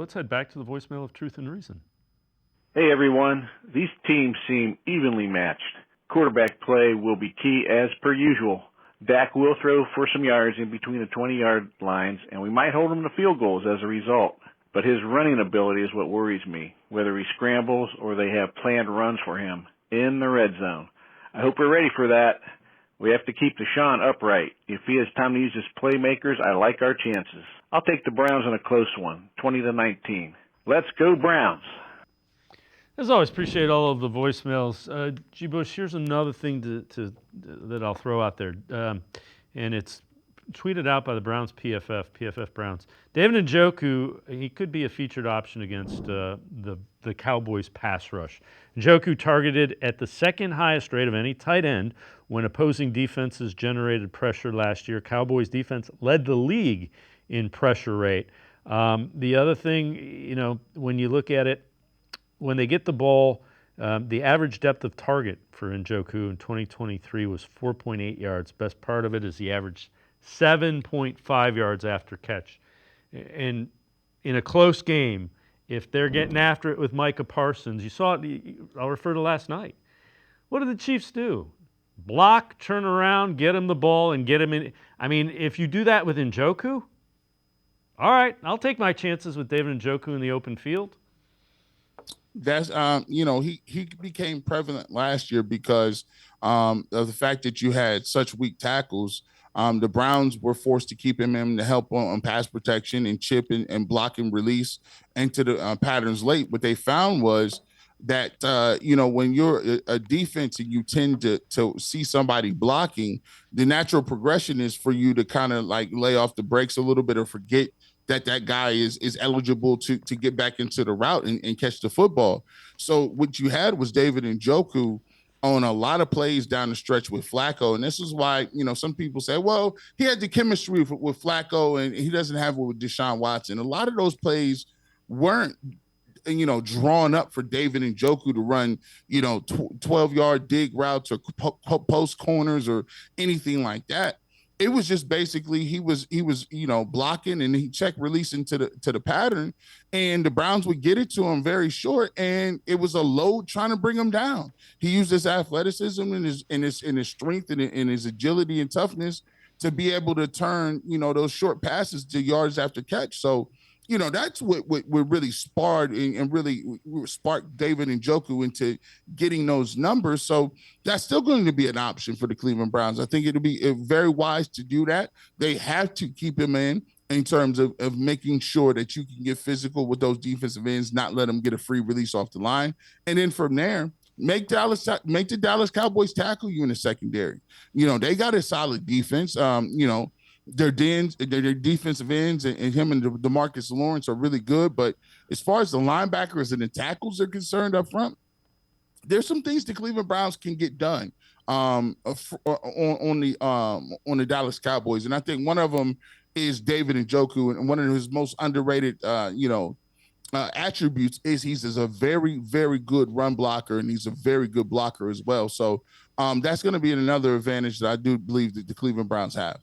Let's head back to the voicemail of Truth and Reason. Hey, everyone. These teams seem evenly matched. Quarterback play will be key as per usual. Dak will throw for some yards in between the 20-yard lines, and we might hold him to field goals as a result. But his running ability is what worries me, whether he scrambles or they have planned runs for him in the red zone. I hope we're ready for that. We have to keep Deshaun upright. If he has time to use his playmakers, I like our chances. I'll take the Browns in a close one, 20-19. Let's go Browns. As always, appreciate all of the voicemails. G. Bush, here's another thing that I'll throw out there, and it's tweeted out by the Browns PFF Browns. David Njoku, he could be a featured option against the Cowboys pass rush. Njoku targeted at the second highest rate of any tight end when opposing defenses generated pressure last year. Cowboys defense led the league in pressure rate. The other thing, when you look at it, when they get the ball, the average depth of target for Njoku in 2023 was 4.8 yards. Best part of it is he averaged 7.5 yards after catch. And in a close game, if they're getting after it with Micah Parsons, you saw it, I'll refer to last night. What did the Chiefs do? Block, turn around, get him the ball, and get him in. I mean, if you do that with Njoku, all right, I'll take my chances with David Njoku in the open field. That's he became prevalent last year because of the fact that you had such weak tackles. The Browns were forced to keep him in to help on pass protection and chip and block and release into the patterns late. What they found was that when you're a defense and you tend to see somebody blocking, the natural progression is for you to kind of like lay off the brakes a little bit or forget that guy is eligible to get back into the route and catch the football. So what you had was David Njoku on a lot of plays down the stretch with Flacco. And this is why, some people say, well, he had the chemistry with Flacco and he doesn't have it with Deshaun Watson. A lot of those plays weren't, drawn up for David Njoku to run, 12-yard dig routes or post corners or anything like that. It was just basically he was blocking and he check releasing to the pattern, and the Browns would get it to him very short, and it was a load trying to bring him down. He used his athleticism and his strength and his agility and toughness to be able to turn those short passes to yards after catch. So that's what really sparred and really sparked David Njoku into getting those numbers. So that's still going to be an option for the Cleveland Browns. I think it'll be very wise to do that. They have to keep him in terms of making sure that you can get physical with those defensive ends, not let them get a free release off the line. And then from there, make the Dallas Cowboys tackle you in the secondary. They got a solid defense. Their defensive ends and him and DeMarcus Lawrence are really good. But as far as the linebackers and the tackles are concerned up front, there's some things the Cleveland Browns can get done on the Dallas Cowboys. And I think one of them is David Njoku, and one of his most underrated, attributes is he's a very, very good run blocker, and he's a very good blocker as well. So that's going to be another advantage that I do believe that the Cleveland Browns have.